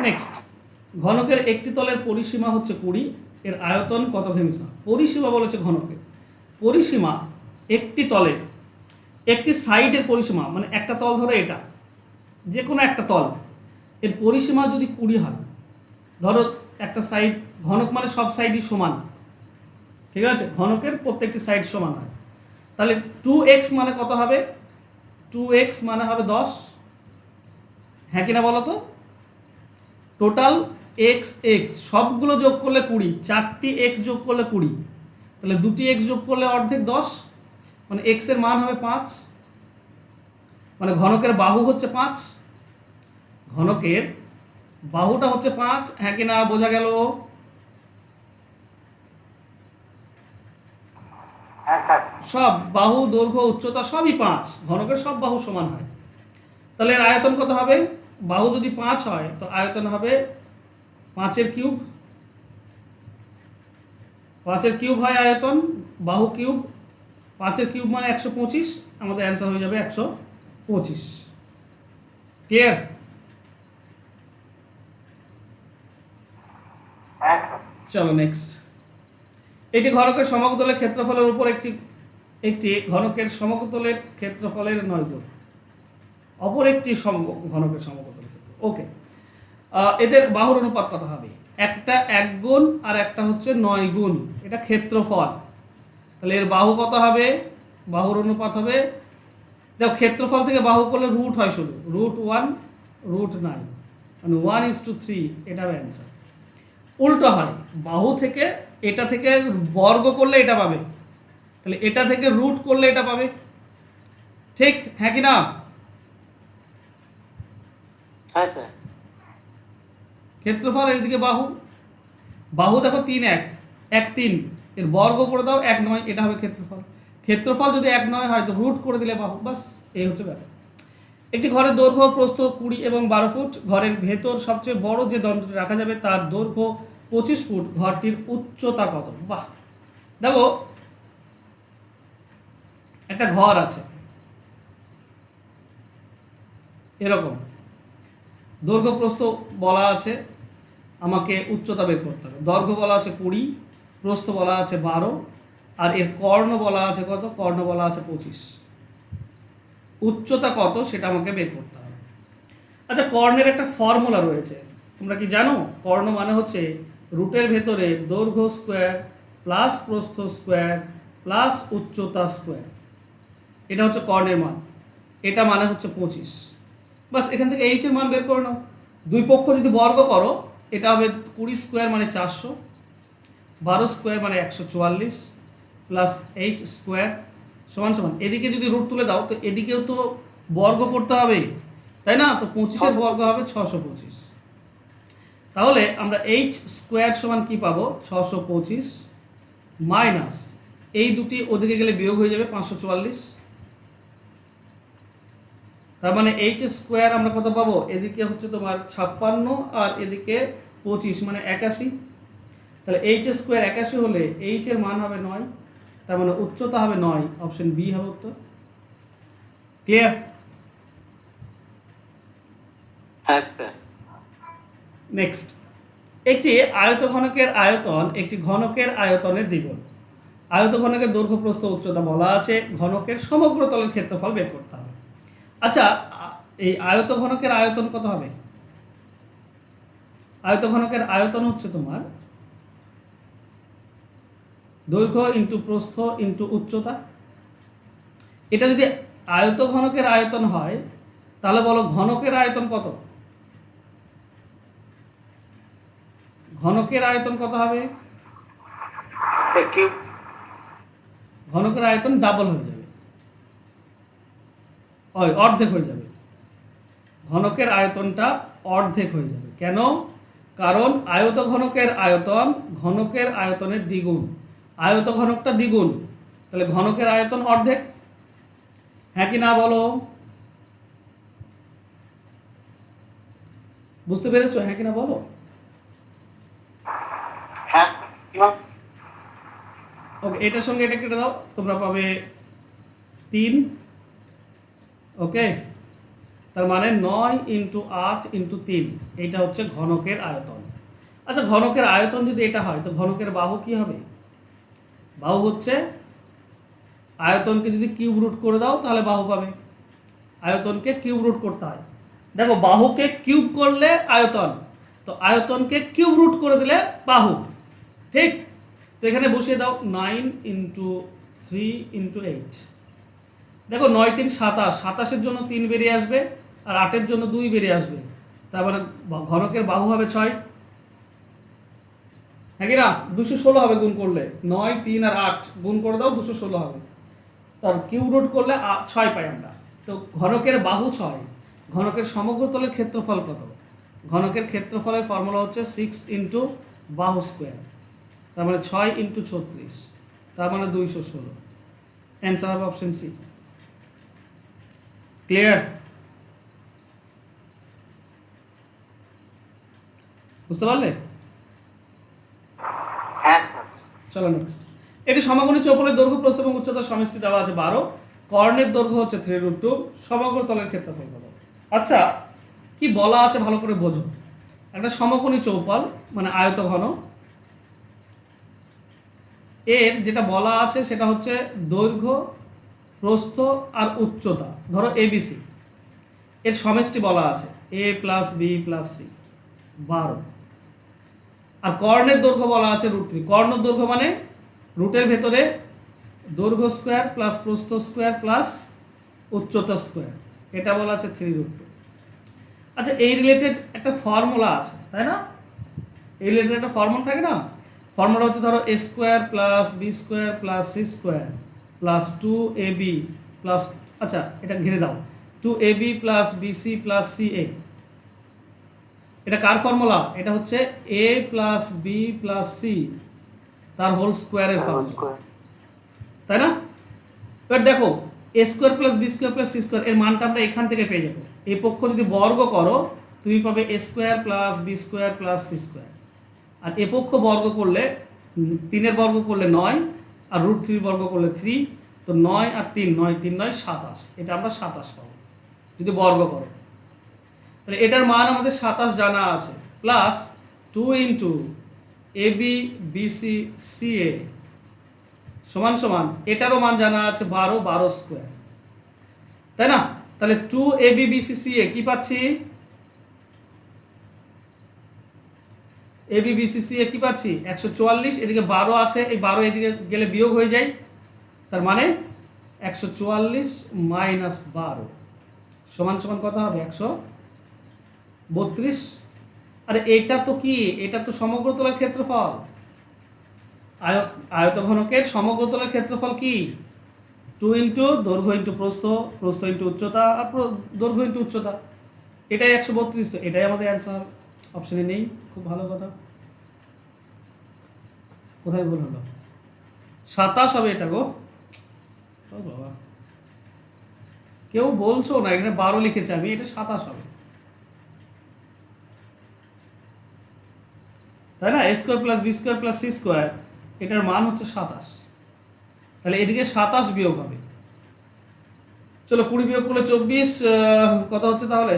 নেক্সট, ঘনকের একটি তলের পরিসীমা হচ্ছে 20, এর আয়তন কত ঘেমিস? পরিসীমা বলেছে ঘনকের, পরিসীমা একটি তলের, একটি সাইডের পরিসীমা, মানে একটা তল ধরো, এটা যে কোনো একটা তল, এর পরিসীমা যদি 20 হয়, ধরো একটা সাইড, ঘনক মানে সব সাইডই সমান, ঠিক আছে, ঘনকের প্রত্যেকটি সাইড সমান হয়, তাহলে 2x মানে কত হবে? 2x মানে হবে 10। হ্যাঁ কিনা বলো তো? টোটাল এক্স এক্স সবগুলো যোগ করলে 20, 4টি এক্স যোগ করলে 20, তাহলে 2টি এক্স যোগ করলে অর্ধেক 10, মানে এক্স এর মান হবে 5, মানে ঘনকের বাহু হচ্ছে 5, ঘনকের বাহুটা হচ্ছে 5। হ্যাঁ কিনা বোঝা গেল? সব বাহু, দৈর্ঘ্য, উচ্চতা সবই 5, ঘনকের সব বাহু সমান হয়, তাহলে এর আয়তন কত হবে? বাহু যদি 5 হয় তো আয়তন হবে 5 কিউব, 5 কিউব হয় আয়তন, বাহু কিউব, 5 কিউব মানে 125, আমাদের অ্যান্সার হয়ে যাবে 125। ক্লিয়ার? চলো নেক্সট, এটি ঘনকের সমতলের ক্ষেত্রফলের উপর একটি ঘনকের সমতলের ক্ষেত্রফলের 9 গুণ, অপর একটি ঘনকের সমতলের ক্ষেত্র। ওকে, এদের বাহুর অনুপাত কত হবে? একটা 1 গুণ আর একটা হচ্ছে 9 গুণ, এটা ক্ষেত্রফল, তাহলে এর বাহু কত হবে? বাহুর অনুপাত হবে, দেখো ক্ষেত্রফল থেকে বাহু করলে রুট হয় শুধু, √1 √9, মানে 1:3, এটা হবে অ্যান্সার। উল্টো হয়, বাহু থেকে এটা থেকে বর্গ করলে এটা পাবে, তাহলে এটা থেকে রুট করলে এটা পাবে, ঠিক? হ্যাঁ কি না? হ্যাঁ স্যার। ক্ষেত্রফল এদিকে বাহু, বাহু দেখো 3 1 1 3, এর বর্গ করে দাও 1 9, এটা হবে ক্ষেত্রফল। ক্ষেত্রফল যদি 1 9 হয় তো রুট করে দিলে বাহু, বাস এই হচ্ছে ব্যাপার। একটি ঘরের দৈর্ঘ্য প্রস্থ 20 এবং 12 ফুট, ঘরের ভেতর সবচেয়ে বড় যে দণ্ডটি রাখা যাবে তার দৈর্ঘ্য 25 ফুট, ঘরটির উচ্চতা কত? বাহ, দেখো একটা ঘর আছে এরকম, দৈর্ঘ্য প্রস্থ বলা আছে, আমাকে উচ্চতা বের করতে হবে। দৈর্ঘ্য বলা আছে 20, প্রস্থ বলা আছে 12, আর এর কর্ণ বলা আছে কত? কর্ণ বলা আছে 25, উচ্চতা কত সেটা আমাকে বের করতে হবে। আচ্ছা, কর্ণের একটা ফর্মুলা রয়েছে, তোমরা কি জানো? কর্ণ মানে হচ্ছে রুটের ভেতরে দৈর্ঘ্য স্কোয়ার প্লাস প্রস্থ স্কোয়ার প্লাস উচ্চতা স্কোয়ার, এটা হচ্ছে কর্ণের মান, এটা মানে হচ্ছে 25। বাস এখান থেকে এইচ এর মান বের করে নাও। দুই পক্ষ যদি বর্গ করো, এটা হবে 20 স্কোয়ার মানে 400, 12 স্কোয়ার মানে 144, প্লাস এইচ স্কোয়ার সমান সমান, এদিকে যদি রুট তুলে দাও তো এদিকেও তো বর্গ করতে হবে, তাই না? তো 25-এর বর্গ হবে 625, তাহলে আমরা এইচ স্কোয়ার সমান কি পাবো? 625 মাইনাস এই দুটি ওদিকে গেলে বিয়োগ হয়ে যাবে 544, তার মানে এইচ স্কোয়ার আমরা কত পাবো? এদিকে হচ্ছে তোমার 56 আর এদিকে 25 মানে 81, তাহলে এইচ স্কোয়ার 81 হলে এইচ এর মান হবে 9, তার মানে উচ্চতা হবে 9, অপশন বি হবে উত্তর। ক্লিয়ার? হ্যাঁ স্যার। নেক্সট, একটি আয়তঘনকের আয়তন একটি ঘনকের আয়তনের দ্বিগুণ, আয়তঘনকের দৈর্ঘ্য প্রস্থ উচ্চতা বলা আছে, ঘনকের সমগ্র তলের ক্ষেত্রফল বের করতে হবে। আচ্ছা, এই আয়তঘনকের আয়তন কত হবে? আয়তঘনকের আয়তন হচ্ছে তোমার দৈর্ঘ্য ইন্টু প্রস্থ ইন্টু উচ্চতা। এটা যদি আয়তঘনকের আয়তন হয় তাহলে বলো ঘনকের আয়তন কত? ঘনকের আয়তন কত হবে? ঘনকের আয়তন ডাবল হয়ে যাবে, অর্ধেক হয়ে যাবে, ঘনকের আয়তনটা অর্ধেক হয়ে যাবে। কেন? কারণ আয়তঘনকের আয়তন ঘনকের আয়তনের দ্বিগুণ, আয়ত ঘনকটা দ্বিগুণ, তাহলে ঘনকের আয়তন অর্ধেক। হ্যাঁ কি না বলো? বুঝতে পেরেছো? হ্যাঁ কি না বলো? হ্যাঁ ওকে, এটার সঙ্গে এটা কেটে দাও, তোমরা পাবে 3। ওকে, তার মানে 9 × 8 × 3, এটা হচ্ছে ঘনকের আয়তন। আচ্ছা, ঘনকের আয়তন যদি এটা হয় তো ঘনকের বাহু কি হবে? বাহু হচ্ছে আয়তনকে যদি কিউব রুট করে দাও তাহলে বাহু পাবে। আয়তনকে কিউব রুট করতে হয়। দেখো, বাহুকে কিউব করলে আয়তন, তো আয়তনকে কিউব রুট করে দিলে বাহু। ঠিক, তো এখানে বসিয়ে দাও 9 × 3 × 8। দেখো 9 3 27, 27-এর জন্য 3 বেরিয়ে আসবে আর 8-এর জন্য 2 বেরিয়ে আসবে, তার মানে ঘনকের বাহু হবে 6। হ্যাঁ কি না? 216 হবে গুণ করলে, 9 3 আর 8 গুণ করে দাও, 216 হবে। তার কিউব রুট করলে 6 পাই আমরা। তো ঘনকের বাহু 6। ঘনকের সমগ্র তলের ক্ষেত্রফল কত? ঘনকের ক্ষেত্রফলের ফর্মুলা হচ্ছে 6 × বাহু স্কোয়ার, তার মানে 6 × 36, তার মানে 216। অ্যান্সার হবে অপশন সি। ক্লিয়ার? বুঝতে পারলে? হ্যাঁ স্যার। চলো নেক্সট। এটি সমকোণী চৌপলের দৈর্ঘ্য, প্রস্থ এবং উচ্চতার সমষ্টি দেওয়া আছে 12। কর্ণের দৈর্ঘ্য হচ্ছে 3√2। সমগ্র তলের ক্ষেত্রফল কত? আচ্ছা, কি বলা আছে ভালো করে বোঝো। একটা সমকোণী চৌপল মানে আয়তঘন, এর যেটা বলা আছে সেটা হচ্ছে দৈর্ঘ্য, প্রস্থ আর উচ্চতা। ধরো ABC, এর সমষ্টি বলা আছে A + B + C, 12। আর কর্ণের দৈর্ঘ্য বলা আছে √3। কর্ণের দৈর্ঘ্য মানে রুটের ভেতরে দৈর্ঘ্য স্কোয়ার প্লাস প্রস্থ স্কোয়ার প্লাস উচ্চতা স্কোয়ার, এটা বলা আছে 3√2। আচ্ছা, এই রিলেটেড একটা ফর্মুলা আছে, তাই না? এই রিলেটেড একটা ফর্মুলা থাকে না? ফর্মুলা হচ্ছে ধরো A² + B² + C² + 2AB plus, আচ্ছা এটা ঘিরে দাও, 2AB + BC + CA। এটা কার ফর্মুলা? এটা হচ্ছে A + B + C তার হোল স্কোয়ারের ফর্মুলা, তাই না? এবার দেখো A² + B² + C² এর মানটা আমরা এখান থেকে পেয়ে যাবো। এই পক্ষ যদি বর্গ করো তুমি পাবে A² + B² + C²। আর এ পক্ষ বর্গ করলে 3-এর বর্গ করলে 9, আর √3 বর্গ করলে 3, তো 9 আর 3, 9 3 9 27, এটা আমরা 27 পাবো যদি বর্গ করো। তাহলে এটার মান আমাদের 27 জানা আছে, প্লাস 2 × AB BC CA সমান সমান এটারও মান জানা আছে 12, 12 স্কোয়ার, তাই না? তাহলে 2AB BC CA কি পাচ্ছি? AB BC CA কি পাচ্ছি? 144। এদিকে 12 আছে, এই 12 এদিকে গেলে বিয়োগ হয়ে যায়, তার মানে 144 - 12 সমান সমান কত হবে? 132। আরে এটা তো কি? এটা তো সমগ্র তলের ক্ষেত্রফল। আয়তঘনকের সমগ্র তলের ক্ষেত্রফল কি? 2 × দৈর্ঘ্য × প্রস্থ, প্রস্থ × উচ্চতা, আর দৈর্ঘ্য × উচ্চতা, এটাই 132। তো এটাই আমাদের অ্যান্সার, অপশানে নেই। খুব ভালো কথা। কোথায় ভুল হলো? 27 হবে এটা গো। ও বাবা, কেউ বলছো না, এখানে 12 লিখেছে আমি, এটা 27 হবে, তাই না? A² + B² + C², এটার মান হচ্ছে 27। তাহলে এদিকে 27 বিয়োগ হবে। চলো 20 বিয়োগ করলে 24, কত হচ্ছে তাহলে?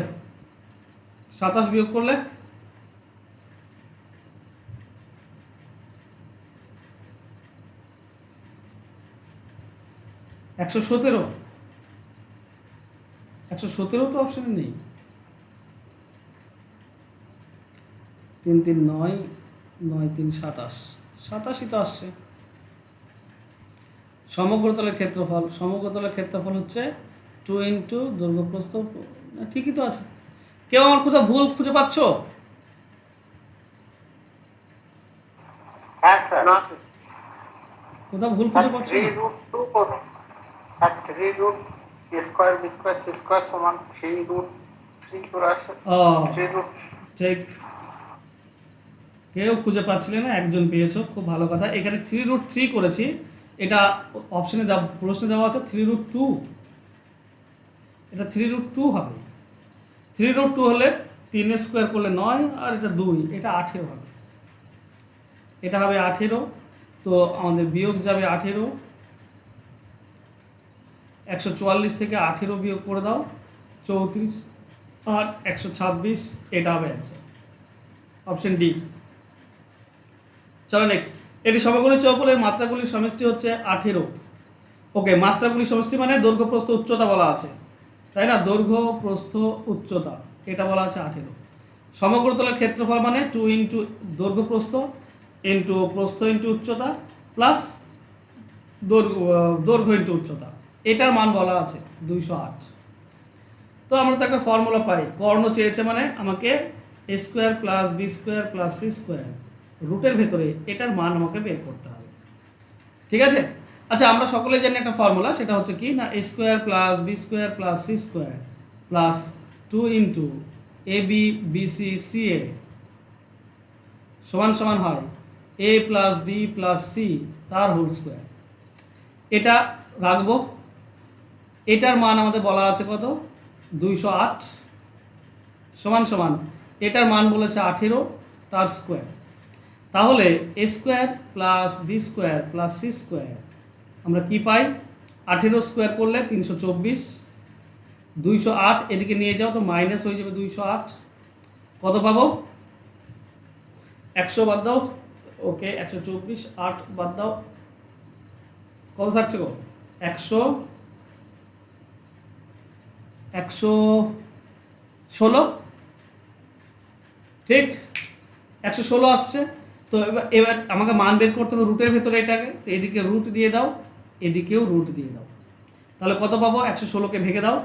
27 বিয়োগ করলে 117। 117 তো অপশানে নেই। 3 3 9, 9 3 27, 87ই তো আসছে। সমগ্রতলের ক্ষেত্রফল, সমগ্রতলের ক্ষেত্রফল হচ্ছে 2 × দৈর্ঘ্য প্রস্থ, ঠিকই তো আছে। কেউ আমার কোথাও ভুল খুঁজে পাচ্ছ? হ্যাঁ স্যার। না স্যার। কোথাও ভুল খুঁজে পাচ্ছ না? 3√2 করো। আর 3√A² B² C² সমান 3√3 করে আসে। ও 3√। ঠিক, কেউ খুঁজে পাচ্ছিলে না, একজন পেয়েছো, খুব ভালো কথা। এখানে 3√3 করেছি, এটা অপশনে প্রশ্নে দেওয়া আছে 3√2, এটা 3√2 হবে। 3√2 হলে 3 স্কোয়ার করলে 9, আর এটা 2, এটা 18 হবে, এটা হবে 18। তো আমাদের বিয়োগ যাবে 18, 144 থেকে 18 বিয়োগ করে দাও, 34, 8, 126, এটা হবে অ্যান্সার, অপশন ডি। চলো নেক্সট, এটি সমকোণী চৌকোণের মাত্রাগুলির সমষ্টি হচ্ছে 18। ওকে, মাত্রাগুলির সমষ্টি মানে দৈর্ঘ্য প্রস্থ উচ্চতা বলা আছে, তাই না? দৈর্ঘ্য প্রস্থ উচ্চতা এটা বলা আছে 18। সমগ্রতলের ক্ষেত্রফল মানে 2 ইন্টু দৈর্ঘ্য প্রস্থ ইন্টু প্রস্থ ইন্টু উচ্চতা প্লাস দৈর্ঘ্য ইন্টু উচ্চতা, এটার মান বলা আছে 208। তো আমরা তো একটা ফর্মুলা পাই, কর্ণ চেয়েছে মানে আমাকে a square plus b square plus c square রুটের ভেতরে এটার মান আমাকে বের করতে হবে, ঠিক আছে? আচ্ছা, আমরা সকলে জানি একটা ফর্মুলা, সেটা হচ্ছে কি না, a square plus b square plus c square plus 2 into a b b c c a সমান সমান হয় a plus b plus c তার হোল স্কোয়ার। এটা রাখবো, এটার মান আমাদের বলা আছে কত, 208 সমান সমান এটার মান বলেছে 18 তার স্কোয়ার। তাহলে a square plus b square plus c square আমরা কি পাই, 18 স্কোয়ার করলে 324, 208 এদিকে নিয়ে যাও তো মাইনাস হয়ে যাবে 208, কত পাবো, 100 বাদ দাও, ওকে 124, 8 বাদ দাও, কত থাকছে গো, 116, ঠিক 116 আসছে। তো এবার আমাকে মান বের করতে হবে রুটের ভেতরে এটাকে, তো এদিকে রুট দিয়ে দাও, এদিকেও রুট দিয়ে দাও, তাহলে কত পাবো, 116কে ভেঙে দাও,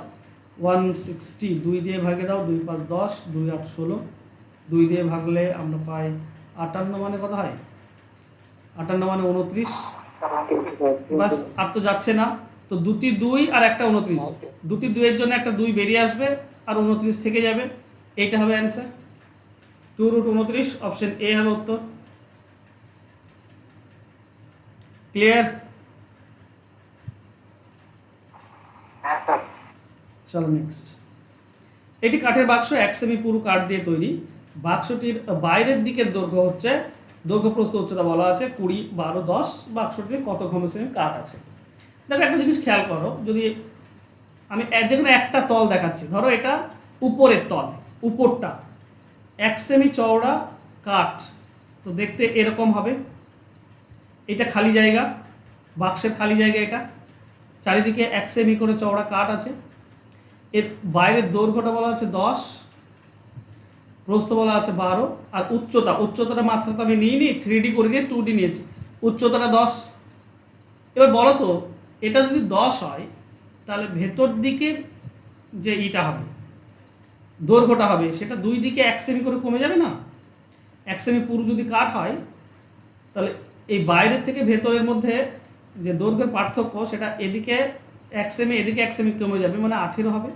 160, 2 দিয়ে ভাগে দাও, 2 5 10, 2 8 16, 2 দিয়ে ভাগলে আমরা পাই 58, মানে কত হয়, 58 মানে 29, বাস আর তো যাচ্ছে না, তো দুটি 2 আর একটা 29, দুটি 2 এর জন্য একটা 2 বেরিয়ে আসবে আর 29 থেকে যাবে, এইটা হবে অ্যান্সার, 2√29, অপশন এ হবে উত্তর। ক্লিয়ার? হ্যাঁ স্যার। চলো নেক্সট, এটি কাঠের বাক্স 1 সেমি পুরো কাঠ দিয়ে তৈরি, বাক্সটির বাইরের দিকের দৈর্ঘ্য হচ্ছে, দৈর্ঘ্য প্রস্থ উচ্চতা বলা আছে 20, 12, 10, বাক্সটিতে কত ঘন সেমি কাঠ আছে। দেখো একটা জিনিস খেয়াল করো, যদি আমি যে কোনো একটা তল দেখাচ্ছি, ধরো এটা উপরের তল, উপরটা 1 সেমি চওড়া কাঠ, তো দেখতে এরকম হবে, এটা খালি জায়গা, বাক্সের খালি জায়গা, এটা চারিদিকে 1 সেমি করে চওড়া কাঠ আছে, এর বাইরের দৈর্ঘ্যটা বলা আছে 10, প্রস্থ বলা আছে 12, আর উচ্চতাটা মাত্রা তো আমি নিইনি, 3D করে নিয়ে 2D নিয়েছি, উচ্চতাটা 10। এবার বলো তো এটা যদি 10 হয় তাহলে ভেতর দিকের যে ইটা হবে, দৈর্ঘ্যটা হবে, সেটা দুই দিকে 1 সেমি করে কমে যাবে না? 1 সেমি পুরো যদি কাঠ হয় তাহলে এই বাইরের থেকে ভেতরের মধ্যে যে দৈর্ঘ্যের পার্থক্য, সেটা এদিকে 1 সেমি এদিকে 1 সেমি কমে যাবে, মানে 18 হবে,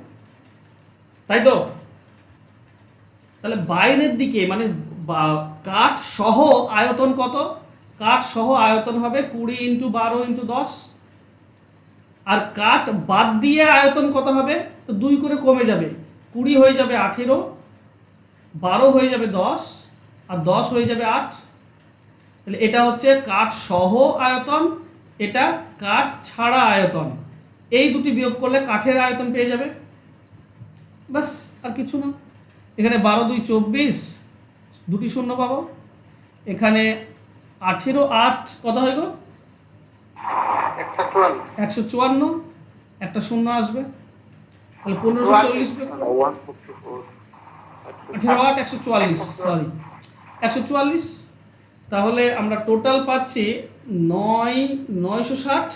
তাই তো? তাহলে বাইরের দিকে মানে কাঠ সহ আয়তন কত, কাঠ সহ আয়তন হবে 20 ইন্টু 12 ইন্টু 10, আর কাঠ বাদ দিয়ে আয়তন কত হবে, তো 2 করে কমে যাবে, 20 হয়ে যাবে 18, 12 হয়ে যাবে 10, আর 10 হয়ে যাবে 8। তাহলে এটা হচ্ছে কাঠ সহ আয়তন, এটা কাঠ ছাড়া আয়তন, এই দুটি বিয়োগ করলে কাঠের আয়তন পেয়ে যাবে, বাস আর কিছু না। এখানে 12 2 24, দুটি শূন্য পাবো, এখানে 18 8 কত হয় গো, 154, একটা শূন্য আসবে, তাহলে 1540, 18 8 144, সরি 144, তাহলে আমরা টোটাল পাচ্ছি 960,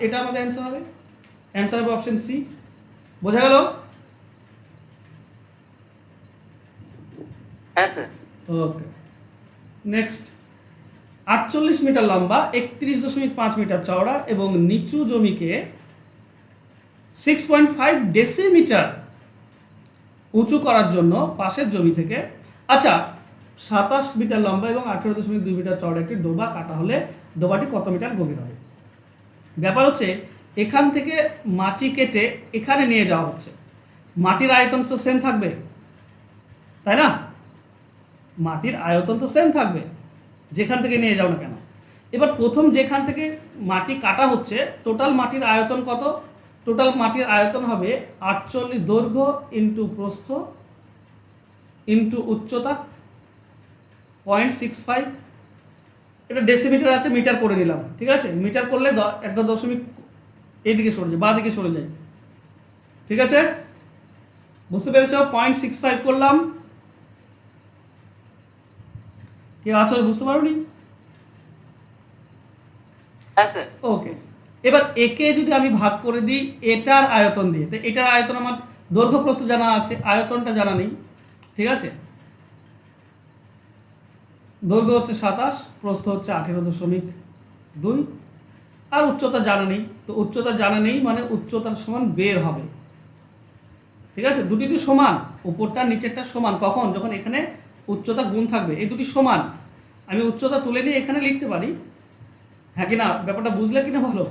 এটা আমাদের অ্যান্সার হবে, অ্যান্সার হবে অপশন সি। বোঝা গেল? হ্যাঁ স্যার। ওকে নেক্সট, 48 মিটার লম্বা, 31.5 মিটার চওড়া এবং নিচু জমিকে 6.5 ডেসিমিটার উঁচু করার জন্য পাশের জমি থেকে, আচ্ছা 27 মিটার লম্বা এবং 18.2 মিটার চওড়া একটি ডোবা কাটা হলে ডোবাটি কত মিটার গভীর হবে? ব্যাপার হচ্ছে এখান থেকে মাটি কেটে এখানে নিয়ে যাওয়া হচ্ছে, মাটির আয়তন তো সেম থাকবে, তাই না? মাটির আয়তন তো সেম থাকবে যেখান থেকে নিয়ে যাও না কেন। এবার প্রথম যেখান থেকে মাটি কাটা হচ্ছে টোটাল মাটির আয়তন কত? টোটাল মাটির আয়তন হবে 48 দৈর্ঘ্য ইন্টু প্রস্থ ইন্টু উচ্চতা 0.65। এটা ডেসিমিটার আছে, মিটার করে নিলাম, ঠিক আছে? মিটার করলে 1.0 এইদিকে সরে যায়, বাঁ দিকে সরে যায়, ঠিক আছে? বুঝতে পেরেছ? 0.65 করলাম। কেউ আছো বুঝতে পারোনি? হ্যাঁ স্যার। ওকে, এবার একে যদি আমি ভাগ করে দিই এটার আয়তন দিয়ে, তো এটার আয়তন আমার দৈর্ঘ্য প্রস্থ জানা আছে, আয়তনটা জানা নেই, ঠিক আছে? দৈর্ঘ্য হচ্ছে 27, প্রস্থ হচ্ছে 18.2 আর উচ্চতা জানা নেই। তো উচ্চতা জানা নেই মানে উচ্চতার সমান বের হবে, ঠিক আছে? দুটি তো সমান, উপরটা নিচেরটা সমান। কখন? যখন এখানে উচ্চতা গুণ থাকবে, এই দুটি সমান। আমি উচ্চতা তুলে নিয়ে এখানে লিখতে পারি, হ্যাঁ কি না? ব্যাপারটা বুঝলে কিনা বলো?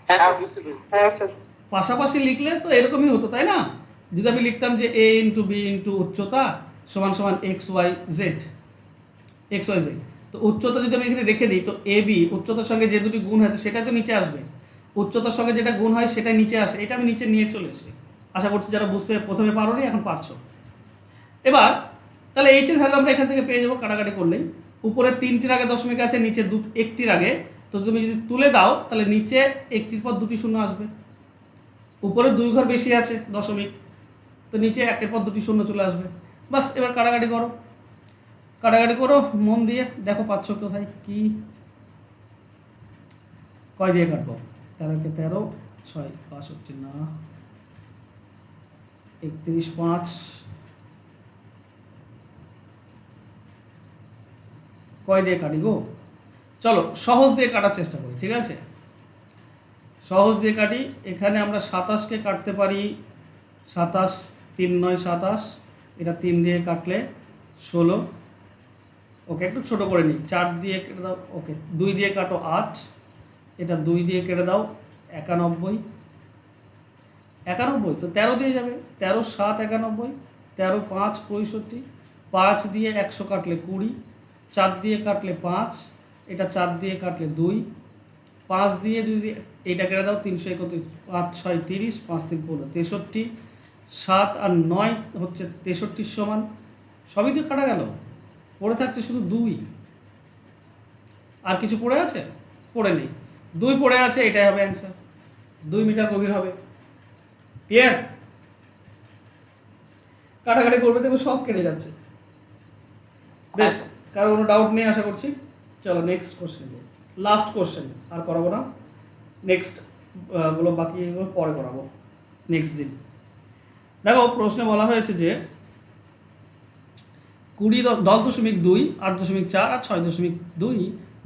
হ্যাঁ স্যার, বুঝতে পেরেছি। হ্যাঁ স্যার। পাশাপাশি লিখলে তো এরকমই হতো, তাই না? যদি আমি লিখতাম যে a ইন্টু বি ইন্টু উচ্চতা সমান সমান এক্স ওয়াই জেড, তো উচ্চতা যদি আমি এখানে রেখে দিই তো এ বি উচ্চতার সঙ্গে যে দুটি গুণ আছে সেটা তো নিচে আসবে, উচ্চতার সঙ্গে যেটা গুণ হয় সেটা নিচে আসে। এটা আমি নিচে নিয়ে চলে এসেছি। আশা করছি যারা বুঝতে প্রথমে পারোনি এখন পারছো। এবার তাহলে এইচ এর ভ্যালু আমরা এখান থেকে পেয়ে যাবো কাটাকাটি করলেই। উপরে 3টির আগে দশমিক আছে, নিচে একটির আগে, তো তুমি যদি তুলে দাও তাহলে নিচে একটির পর দুটি শূন্য আসবে। উপরে 2 ঘর বেশি আছে দশমিক, তো নিচে একের পর দুটি শূন্য চলে আসবে। বাস, এবার কাটাকাটি করো, কাটাকাটি করো মন দিয়ে, দেখো পাচ্ছ কোথায় কি, কয় দিয়ে কাটবো? 13 কে 13, 6 62 না, 31 5, কয় দিয়ে কাটি গো? চলো সহজ দিয়ে কাটার চেষ্টা করি, ঠিক আছে? সহজ দিয়ে কাটি। এখানে আমরা 27কে কাটতে পারি, 27 3 9 27, এটা 3 দিয়ে কাটলে 16। ওকে, একটু ছোট করে নিই, 4 দিয়ে কেটে দাও। ওকে, 2 দিয়ে কাটো 8, এটা 2 দিয়ে কেটে দাও 91, তো 13 দিয়ে যাবে, 13 7 91, 13 5 65, 5 দিয়ে 100 কাটলে 20, 4 দিয়ে কাটলে 5, এটা 4 দিয়ে কাটলে 2, 5 দিয়ে যদি এইটা কেটে দাও 331, 5 6 30, 5 3 15 63, 7 আর 9 হচ্ছে 63 সমান। সবই তো কাটা গেল, পড়ে থাকছে শুধু 2। আর কিছু পড়ে আছে? পড়ে নেই, 2 পড়ে আছে, এটাই হবে অ্যান্সার। 2 মিটার গভীর হবে। ক্লিয়ার? কাটাকাটি করবে দেখো সব কেটে যাচ্ছে। বেশ, কারো কোনো ডাউট নেই আশা করছি। চলো নেক্সট কোশ্চেন, লাস্ট কোশ্চেন আর করাবো না, নেক্সট গুলো বাকি এগুলো পরে করাবো নেক্সট দিন। দেখো প্রশ্নে বলা হয়েছে যে 10.2, 8.4 আর 6.2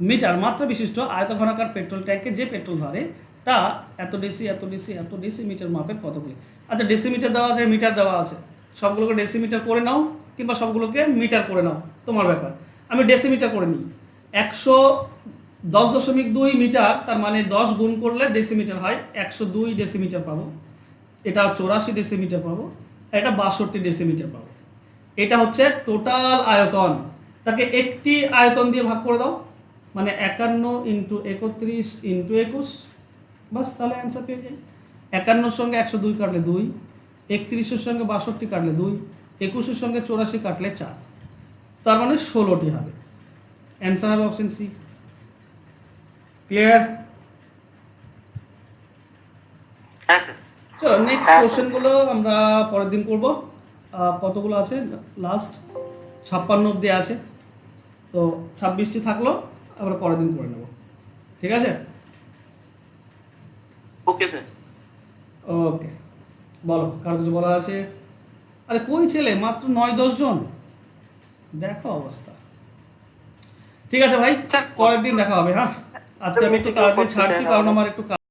মিটার মাত্রা বিশিষ্ট আয়তঘনাকার পেট্রোল ট্যাঙ্কে যে পেট্রোল ধরে তা এত ডিসি মিটার মাপের কতগুলি? আচ্ছা, ডেসিমিটার দেওয়া আছে, মিটার দেওয়া আছে, সবগুলোকে ডেসিমিটার করে নাও কিংবা সবগুলোকে মিটার করে নাও, তোমার ব্যাপার। আমি ডেসিমিটার করে নিই। 110.2 মিটার, তার মানে 10 গুণ করলে ডেসিমিটার হয়, 102 ডেসিমিটার পাবো। এটা 84 ডেসিমিটার পাবো, এটা 62 ডেসিমিটার পাবো। এটা হচ্ছে টোটাল আয়তন। তাকে একটি আয়তন দিয়ে ভাগ করে দাও, মানে 51 ইন্টু 31 ইন্টু 21, বাস, তাহলে অ্যান্সার পেয়ে যাই। 51 সঙ্গে 102 কাটলে 2, 31 সঙ্গে 62 কাটলে 2, 21 সঙ্গে 84 কাটলে 4, তার মানে 16টি হবে। অ্যান্সার হবে অপশন সি। ক্লিয়ার? হ্যাঁ স্যার। চলো নেক্সট কোশ্চেনগুলো আমরা পরের দিন করব। কতগুলো আছে? লাস্ট 56 অব্দি আছে, তো 26টি থাকলো, আমরা পরের দিন করে নেব, ঠিক আছে? Okay sir. ওকে, বলো কার কিছু বলা আছে? আরে কই ছেলে, মাত্র 9-10 জন, দেখো অবস্থা। ঠিক আছে ভাই, পরের দিন দেখা হবে। হ্যাঁ, আজকে আমি একটু তাড়াতাড়ি ছাড়ছি কারণ আমার একটু